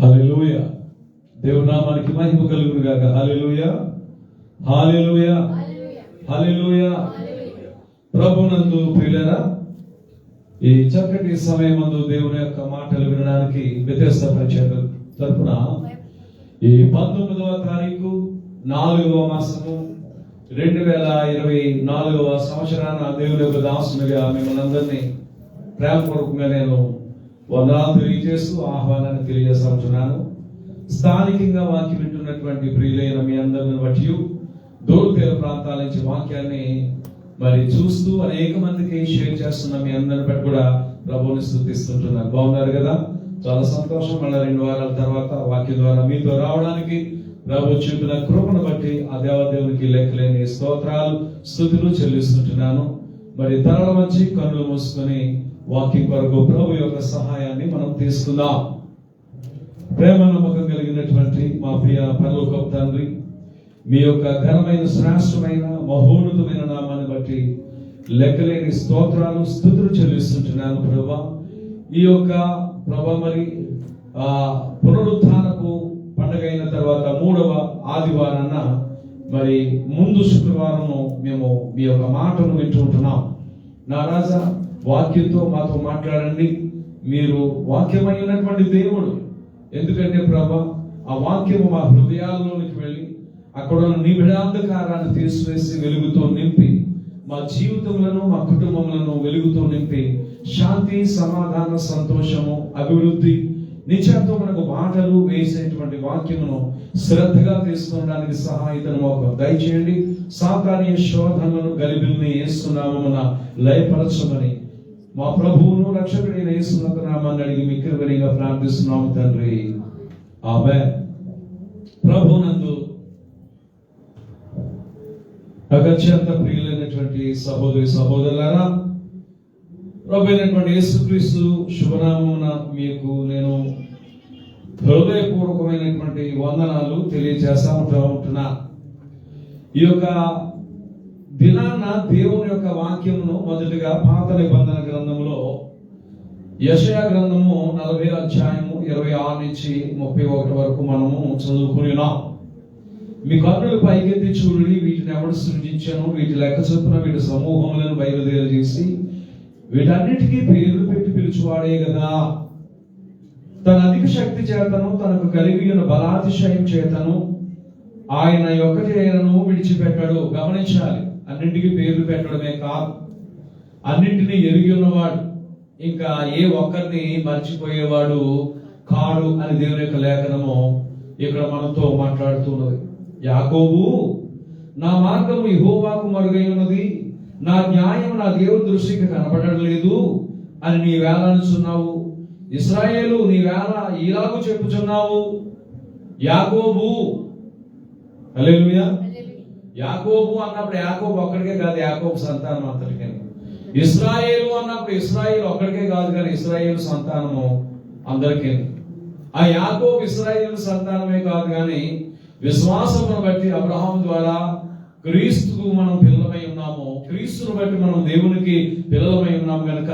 హల్లెలూయా. దేవుని నామానికి మహిమ కలుగును గాక. హల్లెలూయా, హల్లెలూయా, హల్లెలూయా. ప్రభునందు ప్రియులారా, ఈ చక్కటి సమయమందు దేవుని యొక్క మాటలు వినడానికి బెతెస్దా పరిచర్య తరపున ఈ 19వ తారీఖు 4వ మాసము 2024వ సంవత్సరాన దేవుని యొక్క దాసునిగా మిమ్మల్ని అందరినీ ప్రేమపూర్వకంగా నేను వందనాలు తెలియజేస్తూ ఆహ్వానాన్ని తెలియజేస్తున్నాను. స్థానికంగా వాక్యం వింటున్నటువంటి ప్రియులైన మీ అందరిని బట్టి దూర తీర ప్రాంతాల నుంచి వాక్యాన్ని మరి చూస్తూ అనేక మందికి షేర్ చేస్తున్న మీ అందరిని బట్టి కూడా ప్రభువుని స్తుతిస్తుంటున్నారు. బాగున్నారు కదా? చాలా సంతోషం. మళ్ళీ 2 వారాల తర్వాత వాక్యం ద్వారా మీతో రావడానికి ప్రభు చూపిన కృపను బట్టి ఆ దేవదేవునికి లెక్కలేని స్తోత్రాలు స్తుతులు చెల్లిస్తుంటున్నాను. మరి తరల మంచి కన్నులు మూసుకొని వాక్యం కొరకు ప్రభు యొక్క సహాయాన్ని మనం తీసుకుందాం. ప్రేమ నమ్మకం కలిగినటువంటి మా ప్రియ పరలోకపు తండ్రి, మీ యొక్క ఘనమైన శ్రేష్టమైన మహోన్నతమైన నామాన్ని బట్టి లెక్కలేని స్తోత్రాలు స్తుతులు చెల్లిస్తుంటున్నాను ప్రభా. ఈ యొక్క ప్రభా మరి పునరుత్థానపు పండుగ అయిన తర్వాత 3వ ఆదివారాన మరి ముందు శుక్రవారము మేము మీ యొక్క మాటను వింటుంటున్నాం. నా రాజా, వాక్యంతో మాతో మాట్లాడండి. మీరు వాక్యమైనటువంటి దేవుడు. ఎందుకంటే ప్రభా, ఆ వాక్యము మా హృదయాల్లోనికి వెళ్ళి అక్కడ ఉన్న నిబిడాంధకారాన్ని తీసివేసి వెలుగుతో నింపి మా జీవితములను మా కుటుంబములను వెలుగుతో నింపి శాంతి, సమాధాన, సంతోషము, అభివృద్ధి, నిత్యత్వం మనకు మాటలు వేసేటువంటి వాక్యమును శ్రద్ధగా తీసుకోవడానికి సహాయతను మాకు దయచేయండి. సాతానీయ శోధనలను గలిబిల్ని యేసునామమున లయపరచమని మా ప్రభువును రక్షకుడైన యేసునందు నామాన్ని అడిగి మిక్కిలిగా ప్రార్థిస్తున్నాము తండ్రి, ఆమేన్. ప్రభునందు అత్యంత ప్రియులైనటువంటి సహోదరి సహోదరులారా, ప్రభు అయినటువంటి యేసుక్రీస్తు శుభనామమున మీకు నేను హృదయపూర్వకమైనటువంటి వందనాలు తెలియజేస్తా ఉంటున్నా. ఈ యొక్క దినాన దేవుని యొక్క వాక్యమును మొదటిగా పాత నిబంధన గ్రంథంలో యెషయా గ్రంథము 40వ అధ్యాయము 26 నుంచి 31 వరకు మనము చదువుకున్నాం. మీ కన్నులు పైకెత్తి చూడండి, వీటిని ఎవడు సృజించాను, వీటి లెక్క చొప్పున వీటి సమూహములను బయలుదేరజేసి వీటన్నిటికీ పేర్లు పెట్టి పిలుచువాడే కదా. తన అధిక శక్తి చేతను తనకు కలిగి ఉన్న బలాతిశయం చేతను ఆయన ఒక్కటి ఆయనను విడిచిపెట్టాడు. గమనించాలి, అన్నింటికి పేర్లు పెట్టడమే కాదు, అన్నింటినీ ఎరిగి ఉన్నవాడు, ఇంకా ఏ ఒక్కరిని మర్చిపోయేవాడు కాడు అని దేవుని యొక్క లేఖనము ఇక్కడ మనతో మాట్లాడుతున్నది. యాకోబు, నా మార్గము యెహోవాకు మరుగై ఉన్నది, నా న్యాయం నా దేవుని దృష్టికి కనబడలేదు అని నీ వేళ అనుచున్నావు. ఇశ్రాయేలు, నీ వేళ ఇలాగూ చెప్పుచున్నావు. యాకోబు, హల్లెలూయా. యాకోబు అన్నప్పుడు యాకోబు ఒక్కడికే కాదు, యాకోబు సంతానం అంతటికే. ఇశ్రాయేలు అన్నప్పుడు ఇశ్రాయేలు ఒక్కడికే కాదు, కానీ ఇశ్రాయేలు సంతానము అందరికీ. ఆ యాకోబు ఇశ్రాయేలు సంతానమే కాదు, కానీ విశ్వాసమును బట్టి అబ్రహాము ద్వారా క్రీస్తుకు మనం పిల్లలమై ఉన్నాము. క్రీస్తును బట్టి మనం దేవునికి పిల్లలమై ఉన్నాము కనుక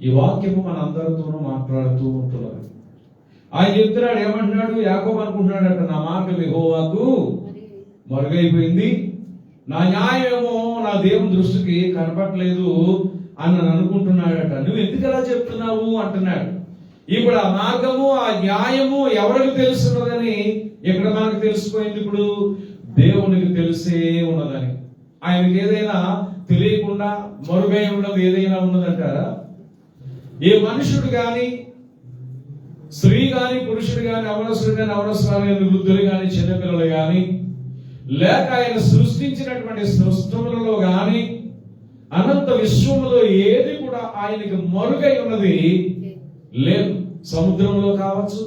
ఈ వాక్యము మన అందరితోనూ మాట్లాడుతూ ఉంటున్నారు. ఆయన చెప్తున్నాడు, ఏమంటున్నాడు? యాకోబు అనుకుంటున్నాడట, నా మార్గం యెహోవాకు మరుగైపోయింది, నా న్యాయమేమో నా దేవుని దృష్టికి కనపడలేదు అని అనుకుంటున్నాడట. నువ్వు ఎందుకు అలా చెప్తున్నావు అంటున్నాడు. ఇప్పుడు ఆ మార్గము ఆ న్యాయము ఎవరికి తెలుస్తున్నదని ఇక్కడ మనకు తెలిసిపోయింది. ఇప్పుడు దేవునికి తెలిసే ఉన్నదని. ఆయనకి ఏదైనా తెలియకుండా మరుగై ఉన్నది ఏదైనా ఉన్నదంటారా? ఏ మనుషుడు గాని, స్త్రీ గాని, పురుషుడు గాని, అవనసుడు గాని, అవనసురాలు గాని, వృద్ధులు గాని, చిన్నపిల్లలు గాని, లేక ఆయన సృష్టించినటువంటి సృష్టములలో గాని అనంత విశ్వములో ఏది కూడా ఆయనకి మరుగై ఉన్నది లేదు. సముద్రంలో కావచ్చు,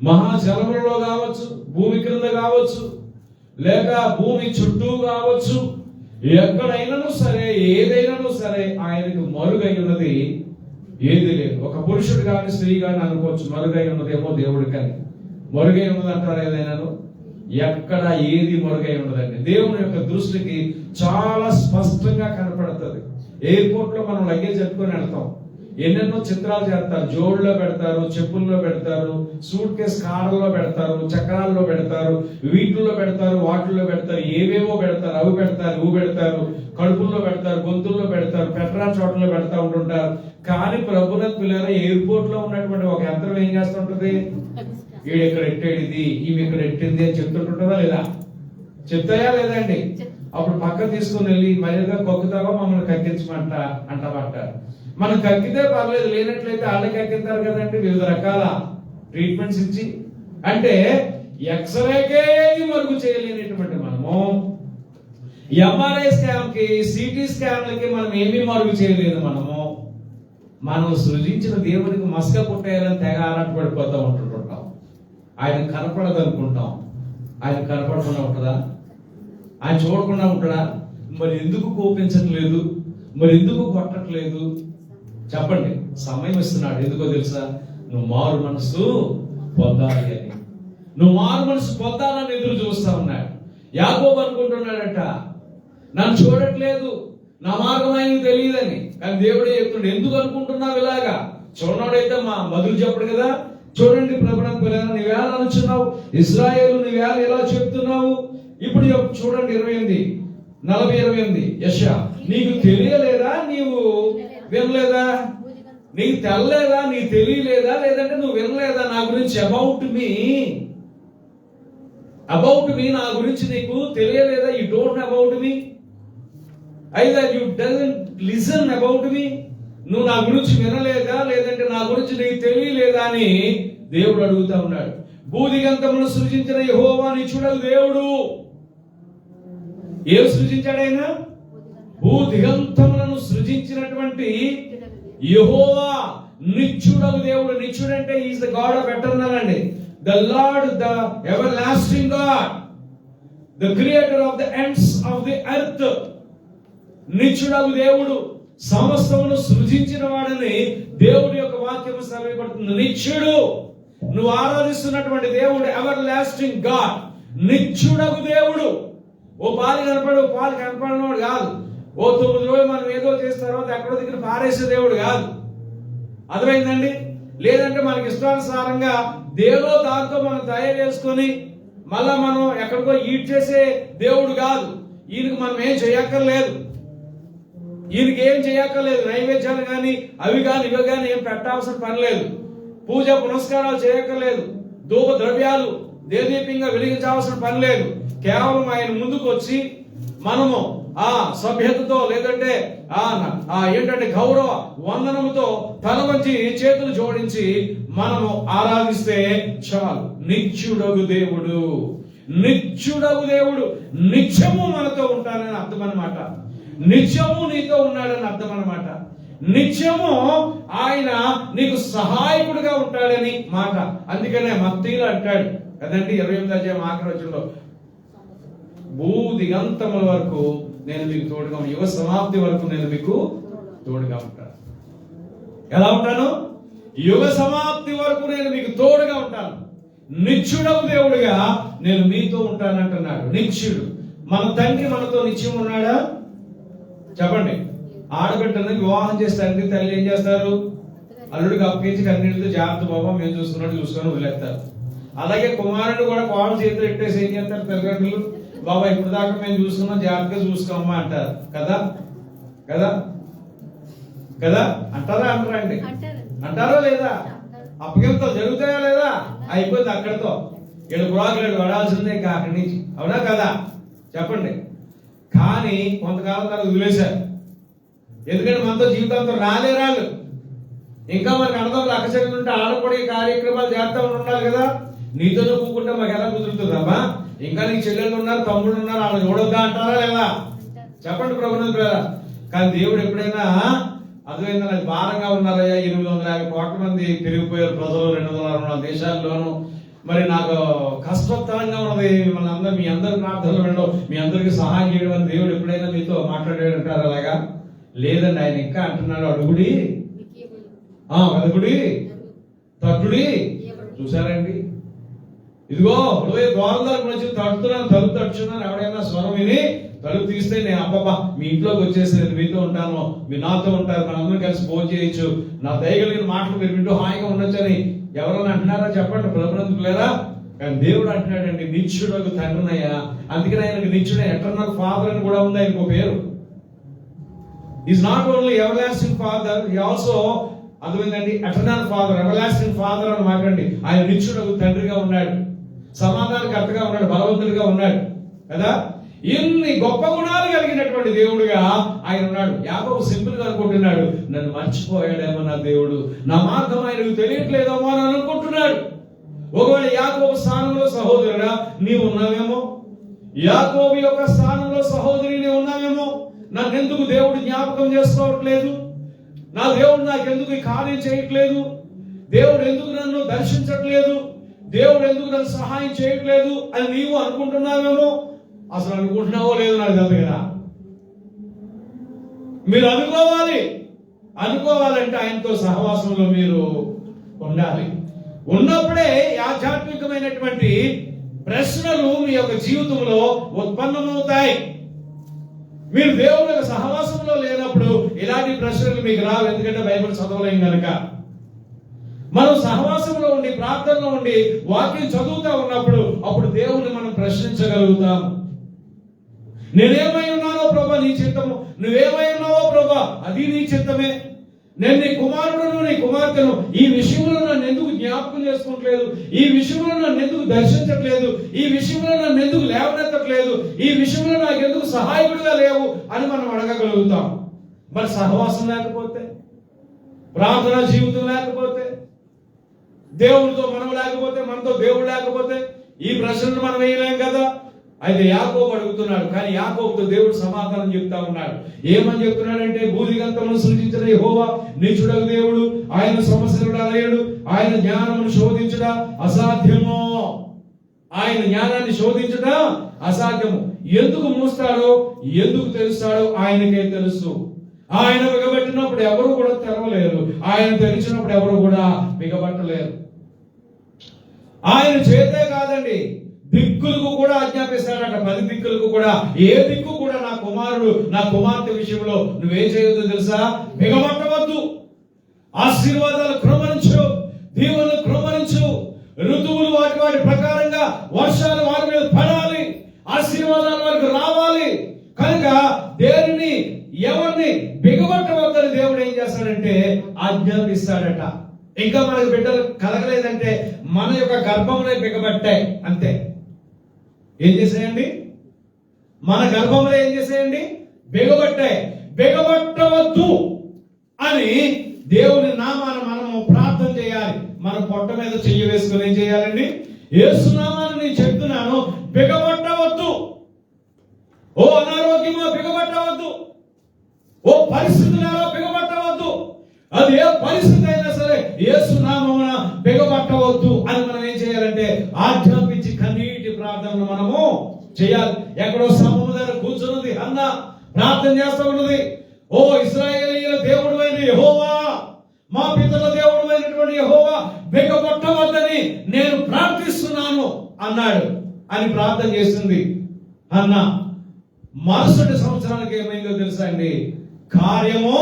మహాజలములలో కావచ్చు, భూమి క్రింద కావచ్చు, లేక భూమి చుట్టూ కావచ్చు, ఎక్కడైనాను సరే, ఏదైనాను సరే ఆయనకు మరుగై ఉన్నది ఏది లేదు. ఒక పురుషుడు కానీ స్త్రీ కానీ అనుకోవచ్చు, మరుగై ఉన్నదేమో దేవుడి కానీ. మరుగై ఉన్నది అంటారు ఏదైనాను? ఎక్కడ ఏది మరుగై ఉన్నదండి. దేవుని యొక్క దృష్టికి చాలా స్పష్టంగా కనపడుతుంది. ఎయిర్పోర్ట్ లో మనం లగేజ్ పెట్టుకొని వెళ్తాం. ఎన్నెన్నో చిత్రాలు చేస్తారు. జోడులో పెడతారు, చెప్పుల్లో పెడతారు, సూట్ కేస్ కాడల్లో పెడతారు, చక్రాల్లో పెడతారు, వీటిల్లో పెడతారు, వాటిల్లో పెడతారు, ఏవేవో పెడతారు, అవి పెడతారు, ఇవి పెడతారు, కడుపుల్లో పెడతారు, గొంతుల్లో పెడతారు, పెట్టరా చోట్లలో పెడతా ఉంటుంటారు. కానీ ప్రభునందు పిల్లలు ఎయిర్పోర్ట్ లో ఉన్నటువంటి ఒక యంత్రం ఏం చేస్తుంటది? వీడు ఇక్కడ ఎట్టాడు, ఇది ఈమె ఇక్కడ ఎట్టింది అని చెప్తుంటుంటుందా లేదా? చెప్తాయా లేదండి? అప్పుడు పక్క తీసుకుని వెళ్ళి మర్యాద కొక్కుతావా మమ్మల్ని కక్కించమంట అంటామంట. మనం కక్కితే పర్లేదు, లేనట్లయితే వాళ్ళకి కక్కింటారు కదండి వివిధ రకాల ట్రీట్మెంట్స్ ఇచ్చి. అంటే ఎక్స్రేకే మరుగు చేయలేనటువంటి మనము ఎంఆర్ఐ స్కాన్ కి, సిటీ స్కాన్లకి మనం ఏమీ మరుగు చేయలేదు. మనం సృజించిన దేవునికి మస్క పుట్టేయాలని తెగ ఆరాట పడిపోతూ ఉంటుంటాం. ఆయన కనపడదు అనుకుంటాం. ఆయన కనపడకుండా ఉంటుందా? ఆయన చూడకుండా ఉంటాడా? మరి ఎందుకు కోపించట్లేదు? మరి ఎందుకు కొట్టట్లేదు? చెప్పండి. సమయం ఇస్తున్నాడు. ఎందుకో తెలుసా? నువ్వు మారు మనసు పొందాలి అని. నువ్వు మారు మనసు పొందాలని ఎదురు చూస్తా ఉన్నాడు. యాకోబు అనుకుంటున్నాడట, నన్ను చూడట్లేదు, నా మార్గం ఆయనకు తెలియదని. కానీ దేవుడే చెప్తున్నాడు, ఎందుకు అనుకుంటున్నావు ఇలాగా? చూడనోడైతే మా మధులు చెప్పడు కదా. చూడండి ప్రభునందు పిల్లలు, నీవేళ అనుచున్నావు, ఇశ్రాయేలు నీవేళ ఎలా చెప్తున్నావు? ఇప్పుడు చూడండి 28:40-28 యెషయా, నీకు తెలియలేదా? నీవు వినలేదా? నీకు తెల్లలేదా? నీకు తెలియలేదా? లేదంటే నువ్వు వినలేదా నా గురించి? అబౌట్ మీ నా గురించి నీకు తెలియలేదా? You don't about me, either you doesn't listen about me. నువ్వు నా గురించి వినలేదా? లేదంటే నా గురించి నీకు తెలియలేదా అని దేవుడు అడుగుతా ఉన్నాడు. భూదిగంతమును సృజించిన యెహోవా నిత్యుడగు దేవుడు. ఏం సృజించాడు ఆయన? భూదిగంతములను సృజించినటువంటి యెహోవా నిత్యుడగు దేవుడు. నిత్యుడు అంటే is the God of eternal అండి. The Lord, the everlasting God, the creator of the ends of the earth. నిత్యుడగు దేవుడు, సమస్తమును సృజించిన వాడని దేవుడి యొక్క వాక్యము సెలవుపడుతుంది. నిత్యుడు, నువ్వు ఆరాధిస్తున్నటువంటి దేవుడు ఎవర్ లాస్టింగ్ గాడ్, నిత్యుడగు దేవుడు. ఓ పాలు కనపడినవాడు కాదు. ఓ 9 రోజులు మనం ఏదో చేసిన తర్వాత ఎక్కడో దగ్గర పారేసే దేవుడు కాదు. అర్థమైందండి? లేదంటే మనకి ఇష్టానుసారంగా దేవో దాంతో మనం తయారు చేసుకొని మళ్ళా మనం ఎక్కడికో ఈడ్ చేసే దేవుడు కాదు. ఈయనకు మనం ఏం చేయక్కర్లేదు. నైవేద్యాలు కానీ అవి కానీ ఇవి కానీ ఏం పెట్టాల్సిన పని లేదు. పూజ పునస్కారాలు చేయక్కర్లేదు. ధూప ద్రవ్యాలు దేదీప్యంగా వెలిగించాల్సిన పని లేదు. కేవలం ఆయన ముందుకు వచ్చి మనము ఆ సభ్యతతో, లేదంటే ఏంటంటే గౌరవ వందనముతో తల వంచి చేతులు జోడించి మనము ఆరాధిస్తే చాలు. నిత్యుడగు దేవుడు, నిత్యము మనతో ఉంటానని అర్థం అన్నమాట. నిత్యము నీతో ఉన్నాడని అర్థం అన్నమాట. నిత్యము ఆయన నీకు సహాయకుడిగా ఉంటాడని మాట. అందుకనే మత్తీయులు అంటాడు కదండి 28వ ఆఖరి వచనంలో, భూదిగంతముల వరకు నేను మీకు తోడుగా, యుగ సమాప్తి వరకు నేను మీకు తోడుగా ఉంటాను. ఎలా ఉంటాను? యుగ సమాప్తి వరకు నేను మీకు తోడుగా ఉంటాను. నిత్యుడవు దేవుడిగా నేను మీతో ఉంటానంటున్నాడు. నిత్యుడు. మన తండ్రి మనతో నిత్యం ఉన్నాడా? చెప్పండి. ఆడబిడ్డని వివాహం చేసి తండ్రి తల్లి ఏం చేస్తారు? అల్లుడికి అప్పగించి కన్నీటితో జాగ్రత్త బాబా మేము చూసుకొని వదిలేస్తారు. అలాగే కుమారుడు కూడా కోడలు చేతులు ఎట్టేసి ఏం చేస్తారు తల్లిదండ్రులు? బాబా ఇప్పుడు దాకా మేము చూసుకున్నాం, జాగ్రత్తగా చూసుకోమ్మా అంటారు కదా. అంటారా? అంటారా లేదా? అప్పగింతలు జరుగుతాయా లేదా? అయిపోయింది అక్కడితో. 7 పురాకులు పడాల్సిందే ఇంకా అక్కడి నుంచి. అవునా కదా? చెప్పండి. కానీ కొంతకాలం తర్వాత వదిలేశారు. ఎందుకంటే మనతో జీవితంతో రాళ్ళు ఇంకా మనకు అన్నదమ్ములు అక్కచెల్లెలు ఉంటే ఆడపడి కార్యక్రమాలు చేస్తా ఉండాలి కదా. నీతో కూకుంటే మాకు ఎలా కుదురుతుందమ్మా? ఇంకా నీకు చెల్లెళ్ళు ఉన్నారు, తమ్ముడు ఉన్నారు, వాళ్ళని చూడొద్దా అంటారా లేదా? చెప్పండి ప్రభునందు ప్రేరా. కానీ దేవుడు ఎప్పుడైనా అర్థమైందా? నాకు భారంగా ఉన్నారయ్యా, 850 కోట్ల మంది పెరిగిపోయారు ప్రజలు 264 దేశాల్లోనూ, మరి నాకు కష్టతరంగా ఉన్నది, మిమ్మల్ని అందరూ మీ అందరి ప్రార్థనలు వినడం, మీ అందరికి సహాయం చేయడం అని దేవుడు ఎప్పుడైనా మీతో మాట్లాడాడంటారు అలాగా? లేదండి. ఆయన ఇంకా అంటున్నాడు, అడుగుడి, వెదకుడి, తట్టుడి. చూసారండి? ఇదిగో ద్వారం దగ్గర వచ్చి తడుతున్నాను, తలుపు తడుచున్నాను, ఎవడైనా స్వరం విని తలుపు తీస్తే నేను అబ్బబ్బా మీ ఇంట్లోకి వచ్చేసి నేను మీతో ఉంటాను, మీరు నాతో ఉంటారు, మనందరం కలిసి భోజనం చేయొచ్చు, నా దయగలిగిన మాటలు మీరు వింటూ హాయిగా ఉండొచ్చని ఎవరైనా అంటున్నారా చెప్పండి? ప్రభునందుకు లేరా? కానీ దేవుడు అంటున్నాడండి, నిత్యుడకు తండ్రినయ్యా. అందుకని ఆయనకు నిత్యుడు, ఎటర్నల్ ఫాదర్ అని కూడా ఉంది ఆయనకు పేరు. Is not only everlasting father, ఈ ఆల్సో అర్థమైందండి ఎటర్నల్ ఫాదర్, ఎవర్లాస్టింగ్ ఫాదర్ అని మాట్లాడండి. ఆయన నిత్యుడకు తండ్రిగా ఉన్నాడు, సమాధానకర్తగా ఉన్నాడు, బలవంతుడిగా ఉన్నాడు కదా. ఇన్ని గొప్ప గుణాలు కలిగినటువంటి దేవుడుగా ఆయన ఉన్నాడు. యాకోబు సింపుల్ గా అనుకుంటున్నాడు, నన్ను మర్చిపోయాడేమో నా దేవుడు, నా మార్గం ఆయనకు తెలియట్లేదేమో అని అనుకుంటున్నాడు. ఒకవేళ యాకోబు స్థానంలో సహోదరుడా నీవు ఉన్నావేమో, యాకోబు యొక్క స్థానంలో సహోదరి నీవు ఉన్నావేమో. నన్నెందుకు దేవుడు జ్ఞాపకం చేసుకోవట్లేదు, నా దేవుడు నాకెందుకు ఈ కార్యం చేయట్లేదు, దేవుడు ఎందుకు నన్ను దర్శించట్లేదు, దేవుడు ఎందుకు నన్ను సహాయం చేయట్లేదు అని నీవు అనుకుంటున్నావేమో. అసలు అనుకుంటున్నావో లేదో నాకు తెలియదు కదా. మీరు అనుకోవాలంటే ఆయనతో సహవాసంలో మీరు ఉండాలి. ఉన్నప్పుడే ఆధ్యాత్మికమైనటువంటి ప్రశ్నలు మీ యొక్క జీవితంలో ఉత్పన్నమవుతాయి. మీరు దేవుని యొక్క సహవాసంలో లేనప్పుడు ఇలాంటి ప్రశ్నలు మీకు రావు, ఎందుకంటే బైబిల్ చదవలేం కనుక. మనం సహవాసంలో ఉండి ప్రార్థనలో ఉండి వాక్యం చదువుతా ఉన్నప్పుడు అప్పుడు దేవుని మనం ప్రశ్నించగలుగుతాం. నేనేమై ఉన్నానో ప్రభా నీ చిత్తము, నువ్వేమై ఉన్నావో ప్రభా అది నీ చిత్తమే. నేను నీ కుమారుడును నీ కుమార్తెను, ఈ విషయంలో నన్ను ఎందుకు జ్ఞాపకం చేసుకోవట్లేదు, ఈ విషయంలో నన్ను ఎందుకు దర్శించట్లేదు, ఈ విషయంలో నన్ను ఎందుకు లేవనెత్తట్లేదు, ఈ విషయంలో నాకు ఎందుకు సహాయకుడిగా లేవు అని మనం అడగగలుగుతాం. మరి సహవాసం లేకపోతే, ప్రార్థనా జీవితం లేకపోతే, దేవుడితో మనం లేకపోతే, మనతో దేవుడు లేకపోతే ఈ ప్రశ్నలు మనం వేయలేం కదా. అయితే యాకోబు అడుగుతున్నాడు, కానీ యాకోబుతో దేవుడు సమాధానం చెప్తా ఉన్నాడు. ఏమని చెప్తున్నాడంటే, భూదిగంతమును సృజించిన యెహోవా నీచుడగు దేవుడు, ఆయన సమస్యలుడు అలయడు, ఆయన జ్ఞానమును శోధించుట అసాధ్యము. ఆయన జ్ఞానాన్ని శోధించుట అసాధ్యము. ఎందుకు మూస్తాడో ఎందుకు తెలుస్తాడో ఆయనకే తెలుసు. ఆయన బిగబట్టినప్పుడు ఎవరు కూడా తెరవలేరు, ఆయన తెరిచినప్పుడు ఎవరు కూడా బిగబట్టలేరు. ఆయన చేతే కాదండి, దిక్కులకు కూడా ఆజ్ఞాపిస్తాడట. 10 దిక్కులకు కూడా, ఏ దిక్కు కూడా నా కుమారుడు నా కుమార్తె విషయంలో నువ్వేం చేయొద్దు తెలుసా, బిగబట్టవద్దు. ఆశీర్వాదాలు క్రమరించు, దీవెనలు క్రమరించు, ఋతువులు వాటి ప్రకారంగా వర్షాలు వారి మీద పడాలి, ఆశీర్వాదాలు వారికి రావాలి. కనుక దేనిని ఎవరిని బిగబట్టవద్దని దేవుడు ఏం చేస్తాడంటే ఆజ్ఞాపిస్తాడట. ఇంకా మనకు బిడ్డలు కలగలేదంటే మన యొక్క గర్భంలో బిగబట్టాయి అంతే. ఏం చేసేయండి, మన గర్భంలో ఏం చేసేయండి, బిగబట్టాయి. బిగబట్టవద్దు అని దేవుని నామాన మనము ప్రార్థన చేయాలి. మన పొట్ట మీద చెయ్యి వేసుకుని ఏం చేయాలండి, యేసు నామాన్ని నేను చెప్తున్నాను, బిగబట్టవద్దు. ఓ అనారోగ్యమో బిగబట్టవద్దు, ఓ పరిస్థితులలో బిగబట్టవద్దు. అది ఏ పరిస్థితి అయినా సరే యేసు నామమున బిగబట్టవద్దు అని మనం ఏం చేయాలంటే ఆజ్ఞాపించి కన్నీటి ప్రార్థనను మనము చేయాలి. ఎక్కడో స్తంభము దగ్గర కూర్చున్నది హన్న ప్రార్థన చేస్తూ ఉన్నది, ఓ ఇశ్రాయేలీయుల దేవుడు అయిన యెహోవా, మా పితరుల దేవుడు అయినటువంటి యెహోవా, బిగబట్టవద్దని నేను ప్రార్థిస్తున్నాను అన్నాడు అని ప్రార్థన చేస్తుంది హన్న. మరుసటి సంవత్సరానికి ఏమైందో తెలుసా అండి, కార్యము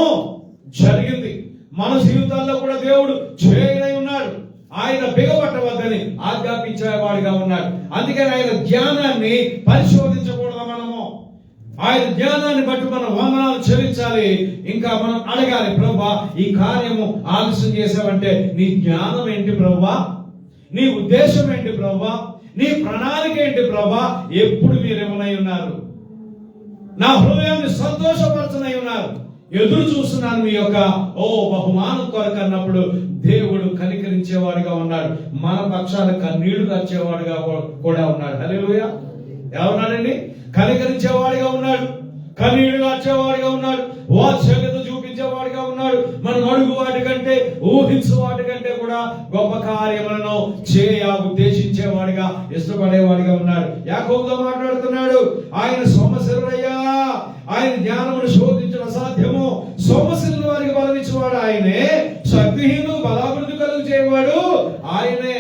జరిగింది. మన జీవితాల్లో కూడా దేవుడు చేయనై ఉన్నాడు. ఆయన బిగబట్టవద్దని ఆజ్ఞాపించేవాడిగా ఉన్నాడు. అందుకని ఆయన జ్ఞానాన్ని పరిశోధించకూడదు. మనము ఆయన జ్ఞానాన్ని బట్టి మనం వందనాలు చెల్లించాలి. ఇంకా మనం అడగాలి, ప్రభువా ఈ కార్యము ఆలస్యం చేసావంటే నీ జ్ఞానం ఏంటి ప్రభువా, నీ ఉద్దేశం ఏంటి ప్రభువా, నీ ప్రణాళిక ఏంటి ప్రభువా, ఎప్పుడు మీరు ఏమనై ఉన్నారు, నా హృదయాన్ని సంతోషపరచనై ఉన్నారు, ఎదురు చూస్తున్నాను మీ యొక్క బహుమానం కొరకు అన్నప్పుడు దేవుడు కనికరించేవాడిగా ఉన్నాడు. మన పక్షాన కన్నీళ్లు వచ్చేవాడిగా కూడా ఉన్నాడు. హల్లెలూయా. ఎలా ఉన్నాడండి, కనికరించేవాడిగా ఉన్నాడు, కన్నీళ్లు వచ్చేవాడిగా ఉన్నాడు, వాత్సల్యత చూపించేవాడిగా ఉన్నాడు. మనం అడుగు వాటి కంటే ఊహించు వాటి కంటే కూడా గొప్ప కార్యములను ఉద్దేశించేవాడిగా ఇష్టపడేవాడిగా ఉన్నాడు. యాకోబుతో మాట్లాడుతున్నాడు, ఆయన సోమశరుడయ్యా, ఆయన జ్ఞానమును శోధించడం అసాధ్యము, సోమశరుల వారికి బలమిచ్చేవాడు ఆయనే, శక్తిహీనులు బలాభివృద్ధి కలుగు చేయవాడు ఆయనే.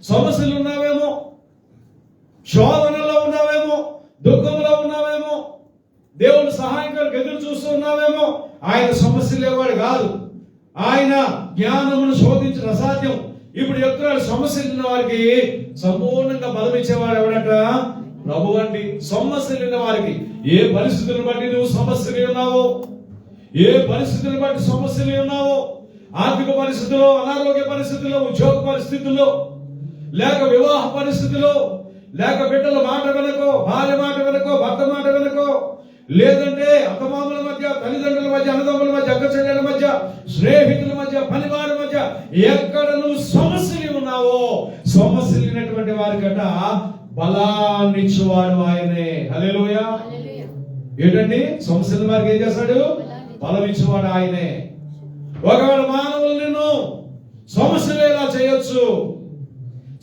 సోమశరులు ఉన్నావేమో, శోధనలో ఉన్నావేమో, దుఃఖంలో ఉన్నావేమో, దేవుని సహాయం కొరకు ఎదురు చూస్తూ ఉన్నావేమో. ఆయన సమస్య లేవాడు కాదు. ఆయన జ్ఞానమును శోధించిన అసాధ్యం. ఇప్పుడు చెప్తున్నాడు, సమస్యలు ఉన్న వారికి సంపూర్ణంగా బలం ఇచ్చేవాడు ఎవడట? ప్రభు అండి. సమస్యలు ఉన్న వారికి, ఏ పరిస్థితులను బట్టి నువ్వు సమస్యలు ఉన్నావో, ఏ పరిస్థితులను బట్టి సమస్యలు ఉన్నావో, ఆర్థిక పరిస్థితుల్లో, అనారోగ్య పరిస్థితుల్లో, ఉద్యోగ పరిస్థితుల్లో, లేక వివాహ పరిస్థితుల్లో, లేక బిడ్డల మాట వెనకో, భార్య మాట వెనకో, భర్త మాట వెనకో, లేదంటే అత్తమామల మధ్య, తల్లిదండ్రుల మధ్య, అన్నదమ్ముల మధ్య, అక్క చెల్లెల మధ్య, స్నేహితుల మధ్య, పనివారి మధ్య, ఎక్కడ నువ్వు సమస్యలు ఉన్నావో, సమస్యలు ఉన్నటువంటి వారికట బలాన్ని ఇచ్చేవాడు ఆయనే. హల్లెలూయా. ఏంటండి? సమస్యల వారికి ఏం చేస్తాడు? బలం ఇచ్చేవాడు ఆయనే. ఒకవేళ మానవులు నిన్ను సమస్యలు ఎలా చేయొచ్చు,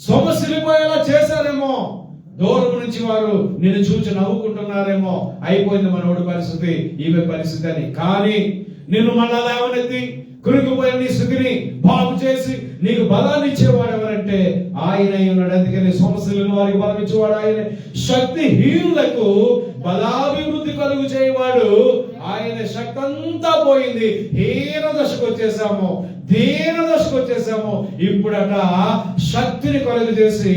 సమస్యలు పోయేలా చేశారేమో, దూరం నుంచి వారు నిన్ను చూచి నవ్వుకుంటున్నారేమో, అయిపోయింది మనోడి పరిస్థితి, ఈమె పరిస్థితి అని. కానీ నిన్ను మళ్ళా లేవనెత్తి కురుకుపోయిన నీ స్థితిని బాగు చేసి నీకు బలాన్ని ఇచ్చేవాడు ఎవరంటే ఆయన ఉన్నాడు. అందుకని సమస్యలను వారికి బలం ఇచ్చేవాడు ఆయనే. శక్తిహీనులకు బలాభివృద్ధి కలుగు చేయవాడు ఆయన. శక్తి అంతా పోయింది, హీన దశకు వచ్చేసాము, దీన దశకు వచ్చేసాము. ఇప్పుడట శక్తిని కలుగు చేసి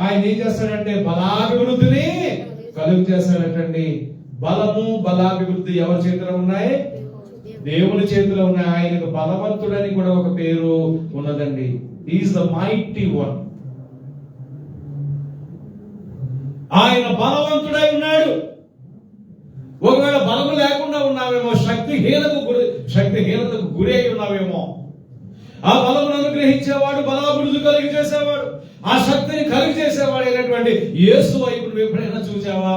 ఆయన ఏం చేస్తాడంటే బలాభివృద్ధిని కలుగు చేస్తాడటండి. బలము బలాభివృద్ధి ఎవరి చేతిలో ఉన్నాయి? దేవుని చేతిలో ఉన్నాయి. ఆయనకు బలవంతుడని కూడా ఒక పేరు ఉన్నదండి. Is the mighty one. ఆయన బలవంతుడై ఉన్నాడు. ఒకవేళ బలము లేకుండా ఉన్నావేమో, శక్తిహీనతకు గురి అయి ఉన్నావేమో, ఆ బలమును అనుగ్రహించేవాడు, బలాభివృద్ధి కలిగి చేసేవాడు, ఆ శక్తిని కలిగి చేసేవాడు అయినటువంటి యేసు వైపు నువ్వు ఎప్పుడైనా చూసావా?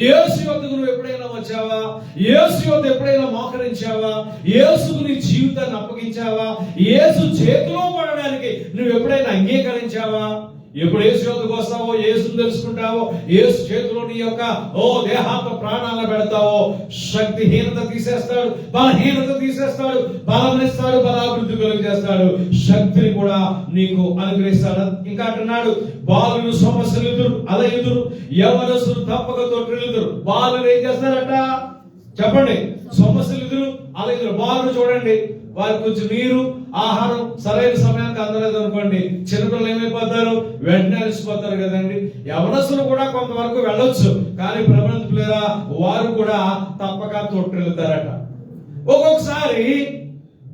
యేసు వద్దకు నువ్వు ఎప్పుడైనా వచ్చావా? యేసు వద్ద ఎప్పుడైనా మోకరించావా? యేసుకు నీ జీవితాన్ని అప్పగించావా? యేసు చేతిలో పడడానికి నువ్వు ఎప్పుడైనా అంగీకరించావా? ఎప్పుడు యేసు వద్దకు వస్తావో, యేసును తెలుసుకుంటావో, యేసు చేతిలో నీ యొక్క దేహాత్మ ప్రాణాలను పెడతావో, శక్తిహీనత తీసేస్తాడు, బలహీనత తీసేస్తాడు, బలమిస్తాడు, బలాభివృద్ధి కలుగు చేస్తాడు, శక్తిని కూడా నీకు అనుగ్రహిస్తాడు. ఇంకా అంటున్నాడు, బాలులు సమస్యలు ఎదురు అలా ఎదురు, యవనస్తులు తప్పక తొట్టిల్లుదురు. బాలులు ఏం చేస్తారట? చెప్పండి. సమస్యలు ఎదురు అలా ఎదురు. బాలులు చూడండి, వారికి కొంచెం నీరు, ఆహారం సరైన సమయానికి అందలేదు అనుకోండి, చిన్నపిల్లలు ఏమైపోతారు? వెంటనే అలసిపోతారు కదండి. యవనస్తులు కూడా కొంతవరకు వెళ్ళొచ్చు, కానీ ప్రబంధులేరా వారు కూడా తప్పక తొట్టిల్లుతారట. ఒక్కొక్కసారి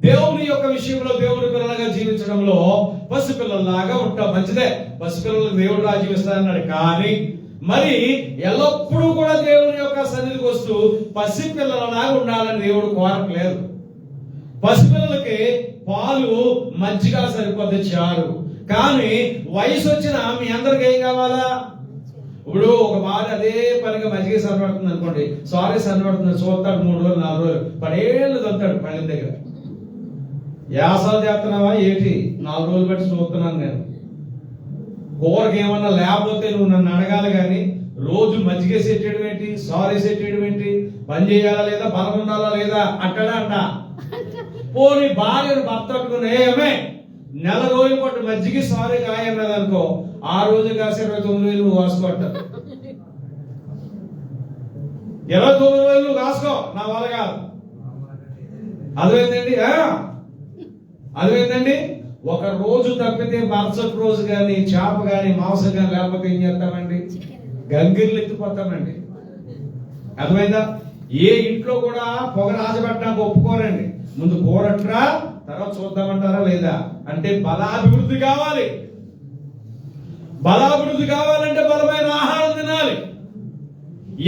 దేవుని యొక్క విషయంలో, దేవుని పిల్లలుగా జీవించడంలో పసిపిల్లల్లాగా ఉంటాం. మంచిదే, పసిపిల్లలకు దేవుడు రాజ్యం ఇస్తానన్నాడు. కానీ మరి ఎల్లప్పుడూ కూడా దేవుని యొక్క సన్నిధికి వస్తూ పసిపిల్లలలాగా ఉండాలని దేవుడు కోరట్లేదు. పసిపిల్లలకి పాలు మజ్జిగ సరిపోతే చాలు. కానీ వయసు వచ్చిన మీ అందరికి ఏం కావాలా? ఇప్పుడు ఒక భార్య అదే పనిగా మజ్జిగ సరిపడుతుంది అనుకోండి, సారీ సరిపడుతుంది, చూస్తాడు 3 రోజులు 4 రోజులు, 10 ఏళ్ళు తొంతాడు పళ్ళ దగ్గర. యాసాలు చేస్తున్నావా ఏంటి? 4 రోజులు బట్టి చూస్తున్నాను నేను. కూరకి ఏమన్నా లేకపోతే నువ్వు నన్ను అడగాలి, కానీ రోజు మజ్జిగ సెట్టేయడం ఏంటి, సారీ సెట్టేయడం ఏంటి, పని చేయాలా లేదా, బలం ఉండాలా లేదా అంటాడా? అంట. పోనీ భార్యను భర్త పట్టుకుని ఏమే నెల రోజుల పాటు మజ్జిగ సారీ కాయన్నది అనుకో, ఆ రోజు కాసి 29,000 నువ్వు కాసుకోంటారు. 29,000 నువ్వు కాసుకో, నా వల్ల కాదు. అదేంటండి? అదేంటండి? ఒక రోజు తప్పితే మరుసటి రోజు కానీ చేప కానీ మాంసం కానీ లేకపోతే ఏం చేస్తామండి? గంగిర్లు ఎత్తిపోతామండి. అర్థమైందా? ఏ ఇంట్లో కూడా పొగ రాజబెట్టడానికి ఒప్పుకోరండి. ముందు కూరట్రా, తర్వాత చూద్దామంటారా లేదా? అంటే బలాభివృద్ధి కావాలి. బలాభివృద్ధి కావాలంటే బలమైన ఆహారం తినాలి.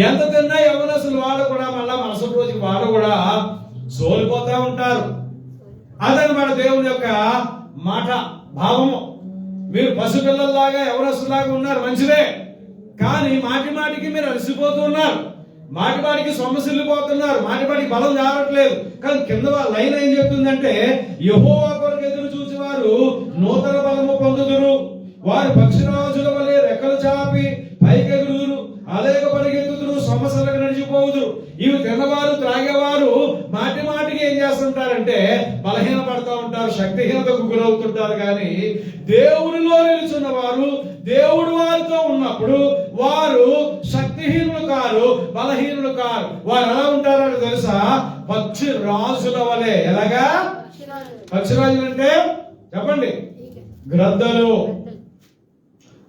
ఎంత తిన్నా యవనస్తులు వాళ్ళు కూడా మళ్ళా మరుసటి రోజుకి వాళ్ళు కూడా సోలిపోతా ఉంటారు. అదనమాట దేవుని యొక్క మాట, భావము. మీరు పసిపిల్లల్లాగా యవనస్తులాగా ఉన్నారు, మంచిదే. కానీ మాటి మాటికి మీరు అలసిపోతూ ఉన్నారు, మాటి మాటికి సమస్యలు పోతున్నారు, మాటి మాటికి బలం రావట్లేదు. కానీ కింద లైన్ ఏం చెప్తుందంటే, యెహోవా కొరకు ఎదురు చూసి వారు నూతన బలము పొందుదురు, వారు పక్షిరాజుల వలె రెక్కలు చాపి పైకెగురుదురు, అలేక పరిగెత్తుదురు, సమస్యలకు నడిచిపోవుదురు. ఇవి తిన్నవారు త్రాగేవారు మాటి మాటికి ఏం చేస్తుంటారంటే బలహీన పడతా ఉంటారు, శక్తిహీనతకు గురవుతుంటారు. కానీ దేవునిలో నిలుచున్న వారు, దేవుడు వారితో ఉన్నప్పుడు వారు గ్రద్దలు.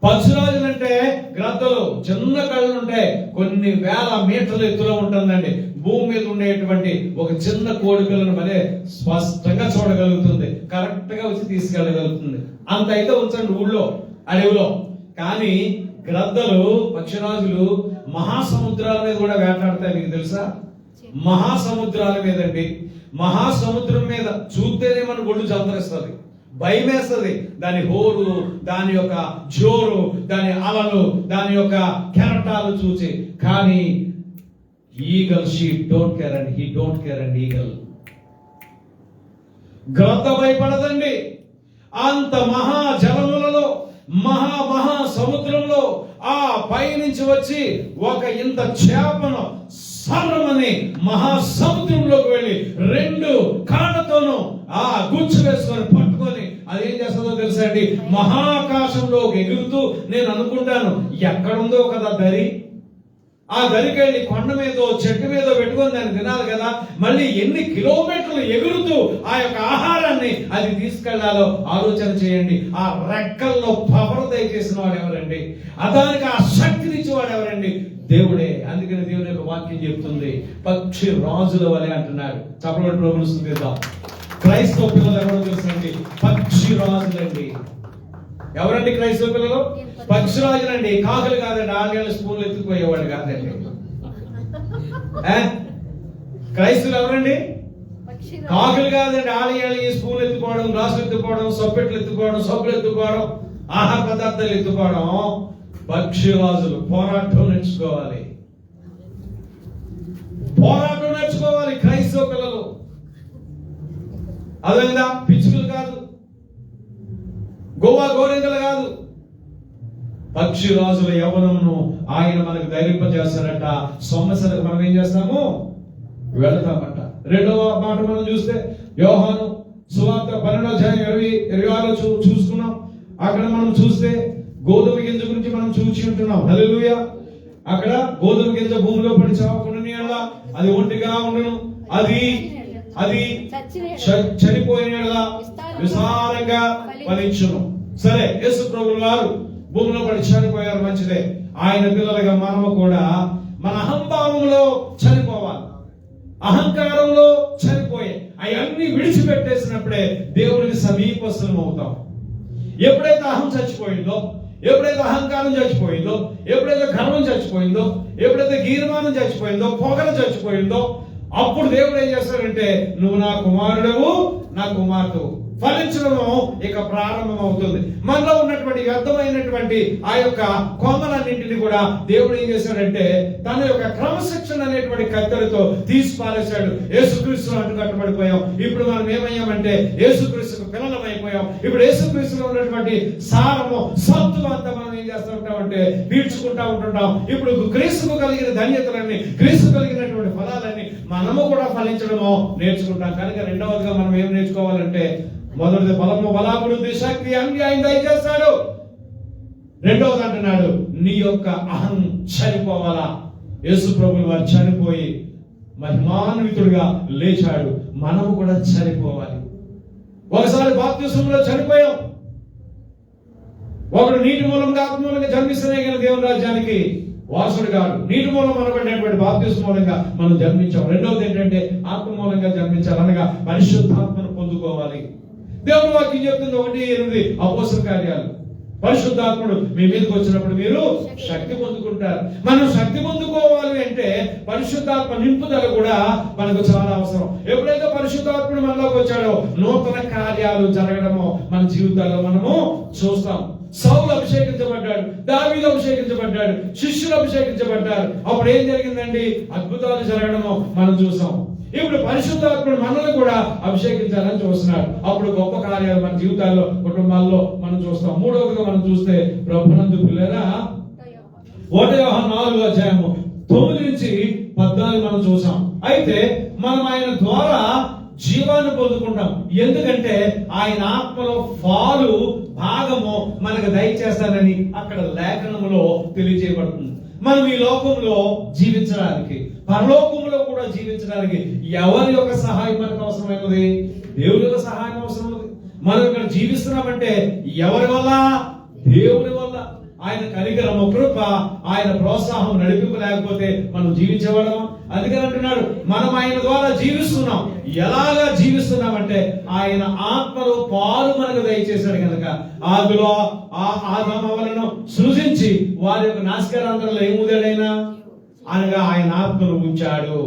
పక్షిరాజులు అంటే గ్రద్దలు చిన్న కళ్ళు ఉంటాయి, కొన్ని వేల మీటర్ల ఎత్తులో ఉంటుందండి. భూమి మీద ఉండేటువంటి ఒక చిన్న కోడి పిల్లను మరే స్పష్టంగా చూడగలుగుతుంది, కరెక్ట్ గా వచ్చి తీసుకెళ్ళగలుగుతుంది. అంత అయితే ఉంచండి ఊళ్ళో అడవిలో. కానీ గ్రద్దలు, పక్షిరాజులు మహాసముద్రాల మీద కూడా వేటాడతాయి. మీకు తెలుసా? మహాసముద్రాల మీద అండి, మహాసముద్రం మీద చూస్తేనే మన ఒళ్ళు చందరిస్తుంది, భయం వేస్తుంది. దాని హోరు, దాని యొక్క జోరు, దాని అలలు, దాని యొక్క కెరటాలు చూసి. కానీ eagle she don't care and he don't care and eagle. గ్రద్ద భయపడదండి. అంత మహా జలములలో, మహా సముద్రంలో ఆ పైనుంచి వచ్చి ఒక ఇంత చేపను సర్రమని మహాసముద్రంలోకి వెళ్ళి 2 కాళ్ళతోనూ ఆ గుచ్చు వేసుకొని పట్టుకొని అది ఏం చేస్తుందో తెలుసా అండి? మహాకాశంలో ఎగురుతూ, నేను అనుకుంటాను ఎక్కడుందో కదా దరి, ఆ దరికి వెళ్ళి కొండ మీదో చెట్టు మీదో పెట్టుకొని దాన్ని తినాలి కదా. మళ్ళీ ఎన్ని కిలోమీటర్లు ఎగురుతూ ఆ యొక్క ఆహారాన్ని అది తీసుకెళ్లాలో ఆలోచన చేయండి. ఆ రెక్కల్లో పవర్ దయచేసిన వాడు ఎవరండి? దానికి ఆ శక్తినిచ్చి వాడు ఎవరండి? దేవుడే. అందుకని దేవుని యొక్క వాక్యం చెప్తుంది, పక్షి రాజుల వలె అంటున్నాడు. చప్పటి ప్రభుత్వం తీద్దాం. క్రైస్తవ పిల్లలు ఎవరో తెలుసండి? పక్షి రాజులండి. ఎవరండి క్రైస్తవ పిల్లలు? పక్షిరాజులండి. కాకులు కాదండి, 4 ఏళ్ళ స్పూన్లు ఎత్తుకుపోయేవాడు కాదండి. క్రైస్తవులు ఎవరండి? కాకులు కాదండి. 4 ఏళ్ళ ఈ స్పూన్లు ఎత్తుకోవడం, గ్లాసులు ఎత్తుకోవడం, సొప్పెట్లు ఎత్తుకోవడం, సబ్బులు ఎత్తుకోవడం, ఆహార పదార్థాలు ఎత్తుకోవడం. పక్షిరాజులు. పోరాటం నేర్చుకోవాలి, పోరాటం నేర్చుకోవాలి క్రైస్తవ పిల్లలు. అదేవిధంగా పిచ్చుకలు కాదు, గోవా గోరింకలు కాదు. పక్షిరాజుల యవ్వనమును ఆయన మనకు ధైర్యింపజేస్తారట. సమస్యలకు మనం ఏం చేస్తాము? వెళతామట. 2వ మాట మనం చూస్తే యోహాను సువార్త 12:26 చూసుకున్నాం. అక్కడ మనం చూస్తే గోధుమ గింజ గురించి మనం చూసి ఉంటున్నాం. హల్లెలూయా. అక్కడ గోధుమ గింజ భూమిలో పడి చావకుండా అది ఒంటిగా ఉండను, అది చనిపోయిన విస్తారంగా ఫలించును. సరే, యేసు ప్రభువు వారు భూమిలో పడి చనిపోయారు, మంచిదే. ఆయన పిల్లలుగా మనము కూడా మన అహంభావంలో చనిపోవాలి, అహంకారంలో చనిపోయి అవన్నీ విడిచిపెట్టేసినప్పుడే దేవునికి సమీపస్థులం అవుతాం. ఎప్పుడైతే అహం చచ్చిపోయిందో, ఎప్పుడైతే అహంకారం చచ్చిపోయిందో, ఎప్పుడైతే గర్వం చచ్చిపోయిందో, ఎప్పుడైతే గీర్మానం చచ్చిపోయిందో, పొగలు చచ్చిపోయిందో, అప్పుడు దేవుడు ఏం చేస్తాడంటే, నువ్వు నా కుమారుడవు, నా కుమార్తెవు. ఫలించడము ఇక ప్రారంభం అవుతుంది. మనలో ఉన్నటువంటి వ్యర్థమైనటువంటి ఆ యొక్క కొమ్మలన్నింటినీ కూడా దేవుడు ఏం చేశాడంటే, తన యొక్క క్రమశిక్షణ అనేటువంటి కత్తెరతో తీసి పారేశాడు. యేసుక్రీస్తులో అంటుకట్టబడిపోయాం. ఇప్పుడు మనం ఏమయ్యామంటే యేసుక్రీస్తుకు పిల్లలం అయిపోయాం. ఇప్పుడు యేసుక్రీస్తులో ఉన్నటువంటి సారము, సత్తువ అంతా మనం ఏం చేస్తూ ఉంటామంటే పీల్చుకుంటా ఉంటుంటాం. ఇప్పుడు క్రీస్తుకు కలిగిన ధన్యతలన్నీ, క్రీస్తు కలిగినటువంటి ఫలాలన్నీ మనము కూడా ఫలించడము నేర్చుకుంటాం. కనుక రెండవదిగా మనం ఏం నేర్చుకోవాలంటే, మొదటిది బలము, బలాభివృద్ధి, శక్తి అన్ని ఆయన దయచేస్తాడు. రెండవది అంటున్నాడు, నీ యొక్క అహం చనిపోవాలా. యేసు ప్రభువు వారు చనిపోయి మహిమాన్వితుడిగా లేచాడు. మనము కూడా చనిపోవాలి. ఒకసారి బాప్తిస్మంలో చనిపోయాం. ఒకడు నీటి మూలంగా ఆత్మ మూలంగా జన్మిస్తేనే కానీ దేవుని రాజ్యానికి వారసుడు కాదు. నీటి మూలం అనబడినటువంటి బాప్తిస్మ మూలంగా మనం జన్మించాం. రెండవది ఏంటంటే ఆత్మ మూలంగా జన్మించాలి, అనగా పరిశుద్ధాత్మను పొందుకోవాలి. దేవుని వాక్యం చెప్తుంది 1:8 అపోస్తల కార్యాలు. పరిశుద్ధాత్ముడు మీ మీదకి వచ్చినప్పుడు మీరు శక్తి పొందుకుంటారు. మనం శక్తి పొందుకోవాలి అంటే పరిశుద్ధాత్మ నింపుదల కూడా మనకు చాలా అవసరం. ఎప్పుడైతే పరిశుద్ధాత్ముడు మనలోకి వచ్చాడో నూతన కార్యాలు జరగడము మన జీవితాల్లో మనము చూస్తాం. సౌలు అభిషేకించబడ్డాడు, దావీదు అభిషేకించబడ్డాడు, శిష్యులు అభిషేకించబడ్డారు. అప్పుడు ఏం జరిగిందండి? అద్భుతాలు జరగడము మనం చూసాం. ఇప్పుడు పరిశుద్ధాత్ముడు మనల్ని కూడా అభిషేకించాలని చూస్తున్నాడు. అప్పుడు గొప్ప కార్యాలు మన జీవితాల్లో, కుటుంబాల్లో మనం చూస్తాం. మూడవదిగా మనం చూస్తే ప్రభునందు పిల్లరా 1 యోహాను 4:9-14 మనం చూసాం. అయితే మనం ఆయన ద్వారా జీవాన్ని పొందుకుంటాం. ఎందుకంటే ఆయన ఆత్మలో పాలు భాగము మనకు దయచేస్తానని అక్కడ లేఖనములో తెలియజేయబడుతుంది. మనం ఈ లోకంలో జీవించడానికి, పరలోకంలో కూడా జీవించడానికి ఎవరి యొక్క సహాయం మనకు అవసరమైనది? దేవుని యొక్క సహాయం అవసరం ఉంది. మనం ఇక్కడ జీవిస్తున్నామంటే ఎవరి వల్ల? దేవుని వల్ల. ఆయన కనికరము, కృప, ఆయన ప్రోత్సాహం, నడిపింపు లేకపోతే మనం జీవించేవాళ్ళం. అందుకని అంటున్నాడు, మనం ఆయన ద్వారా జీవిస్తున్నాం. ఎలాగా జీవిస్తున్నామంటే ఆయన ఆత్మలో పాలు మనకు దయచేశాడు కనుక. ఆదిలో ఆదాములను సృజించి వారి యొక్క నాశకారంధ్రంలో ఏముదాడైనా అనగా ఆయన ఆత్మను ఉంచాడు.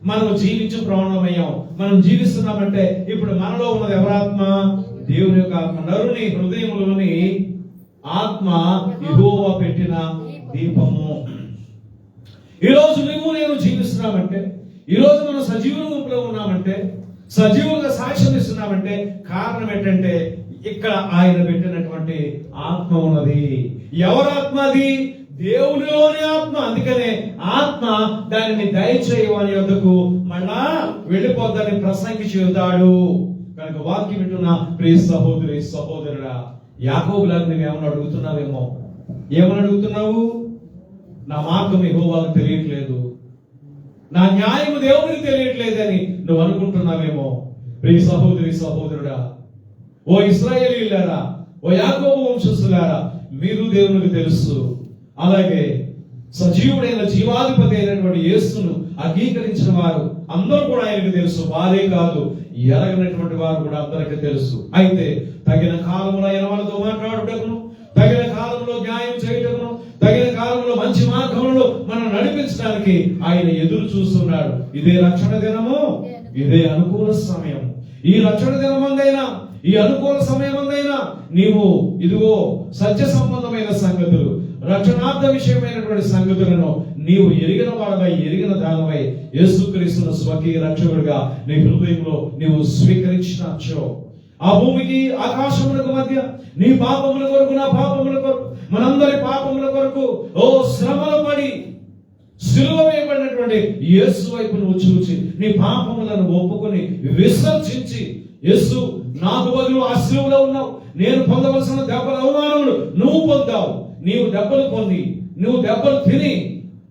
మనం జీవించు ప్రాణమయ్యాం. మనం జీవిస్తున్నామంటే ఇప్పుడు మనలో ఉన్నది ఎవరాత్మ? దేవుని యొక్క ఆత్మ. నరుని హృదయంలోని ఆత్మ యెహోవా పెట్టిన దీపము. ఈరోజు నువ్వు నేను జీవిస్తున్నామంటే, ఈరోజు మనం సజీవుల గుంపులో ఉన్నామంటే, సజీవులుగా సాక్ష్యం ఇస్తున్నామంటే కారణం ఏంటంటే ఇక్కడ ఆయన పెట్టినటువంటి ఆత్మ ఉన్నది. ఎవరాత్మ అది? దేవునిలోని ఆత్మ. అందుకనే ఆత్మ దానిని దయచేయవాని యొద్దకు మళ్ళా వెళ్ళిపోద్దని ప్రసంగి చెబుతాడు. కనుక వాక్యం వింటున్న ప్రియ సహోదరి సహోదరుడా, యాకోబులాగా నువ్వేమని అడుగుతున్నావేమో. ఏమని అడుగుతున్నావు? నా మార్గం యెహోవాకు తెలియట్లేదు, నా న్యాయం దేవునికి తెలియట్లేదని నువ్వు అనుకుంటున్నావేమో. ప్రియ సహోదరి సహోదరుడా, ఓ ఇశ్రాయేలీయులారా, ఓ యాకోబు వంశస్థులారా, మీరు దేవునికి తెలుసు. అలాగే సజీవుడైన జీవాధిపతి అయినటువంటి యేసును అంగీకరించిన వారు అందరూ కూడా ఆయనకు తెలుసు. వారే కాదు, ఎరగనటువంటి వారు కూడా అందరికీ తెలుసు. అయితే తగిన కాలంలో ఆయన వాళ్ళతో మాట్లాడుటకును, తగిన కాలంలో న్యాయం చేయుటకును, తగిన కాలంలో మంచి మార్గంలో మనం నడిపించడానికి ఆయన ఎదురు చూస్తున్నాడు. ఇదే రక్షణ దినము, ఇదే అనుకూల సమయం. ఈ రక్షణ దినమందైనా, ఈ అనుకూల సమయమందైనా నీవు ఇదిగో సత్య సంబంధమైన సంగతులు, రక్షణార్థ విషయమైనటువంటి సంగతులను నీవు ఎరిగిన వాడవై, ఎరిగిన దానవై యేసుక్రీస్తును స్వకీయ రక్షకుడిగా నీ హృదయంలో నీవు స్వీకరించినచో, ఆ భూమికి ఆకాశములకు మధ్య నీ పాపముల కొరకు, నా పాపముల కొరకు, మనందరి పాపముల కొరకు ఓ శ్రమలు పడి సిలువ వేయబడినటువంటి యేసు వైపు నువ్వు చూచి నీ పాపములను ఒప్పుకొని విసర్జించి, యేసు నాకు బదులు ఆ సిలువలో ఉన్నావు, నేను పొందవలసిన దెబ్బల అవమానములు నువ్వు పొందావు, నీవు దెబ్బలు పొంది, నువ్వు దెబ్బలు తిని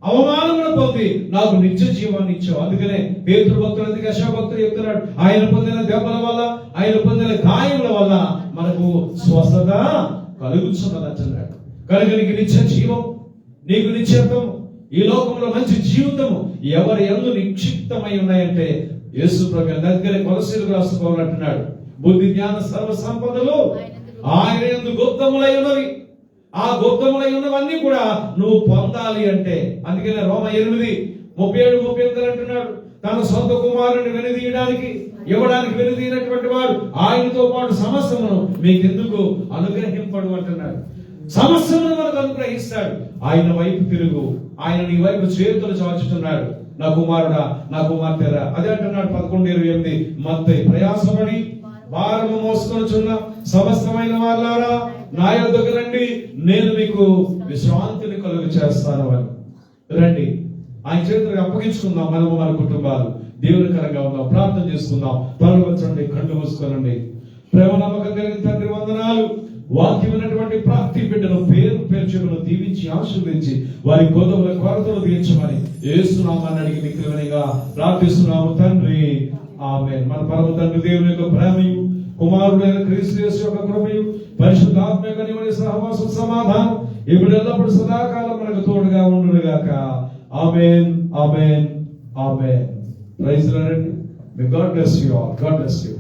అవమానములు పొంది నాకు నిత్య జీవాన్ని ఇచ్చావు. అందుకనే పేతురు భక్తుడు, యెషయా భక్తుడు చెప్తున్నాడు, ఆయన పొందిన దెబ్బల వల్ల, ఆయన పొందిన గాయముల వల్ల మనకు స్వస్థత కలుగుతున్నది అంటున్నాడు. కనుక నీకు నిత్య జీవం, నీకు నిత్యత్వం, ఈ లోకంలో మంచి జీవితము ఎవరి యందు నిక్షిప్తమై ఉన్నాయంటే యేసు ప్రభువు దగ్గరే కొలసీలకు రాస్తూ పౌలు అంటున్నాడు, బుద్ధి జ్ఞాన సర్వ సంపదలు ఆయన యందు గుప్తములై ఉన్నవి. ఆ గుప్తములై ఉన్నవన్నీ కూడా నువ్వు పొందాలి అంటే, అందుకనే రోమ 8:37-38 అంటున్నాడు, తన సొంత కుమారుని వెనుదీయడానికి, ఇవ్వడానికి వెనుదీయనటువంటి వాడు ఆయనతో పాటు సమస్తమును మీకెందుకు అనుగ్రహింపడు అంటున్నాడు. సమస్తమును మనకు అనుగ్రహిస్తాడు. ఆయన వైపు తిరుగు, ఆయన నీ వైపు చేతులు చాచుతున్నాడు. నా కుమారుడా, నా కుమార్తెరా, అదే అంటున్నాడు 11:28, మత్తయి ప్రయాసపడి భారము మోసుకొనుచున్న సమస్తమైన వాళ్ళారా నా యొద్దకు రండి, నేను మీకు విశ్రాంతిని కలుగు చేస్తాను అని. రండి, ఆయన చేతులకు అప్పగించుకుందాం. మనము మన కుటుంబాలు దేవునికరంగా ఉందాం. ప్రార్థన చేసుకుందాం. తలవంచండి, కళ్ళు మూసుకోనండి. ప్రేమ నమ్మకం కలిగిన తండ్రి వందనాలు. వాక్యం ఉన్నటువంటి ప్రతి బిడ్డను పేరు పేర్చులను దీవించి ఆశీర్వదించి వారి కొరతలు తీర్చమని యేసునామాన్ని అడిగి మిక్కిలిగా ప్రార్థిస్తున్నాము తండ్రి, ఆమేన్. మన పరమ తండ్రి దేవుని యొక్క ప్రేమయు, కుమారుడైన క్రీస్తు యేసు యొక్క కృపయు, పరిశుద్ధాత్మ యొక్క నివడి సహవాసం, సమాధానం ఇప్పుడు ఎల్లప్పుడు సదాకాలం మనకు తోడుగా ఉండును గాక. Amen, amen, amen. Praise the Lord. May God bless you all. God bless you.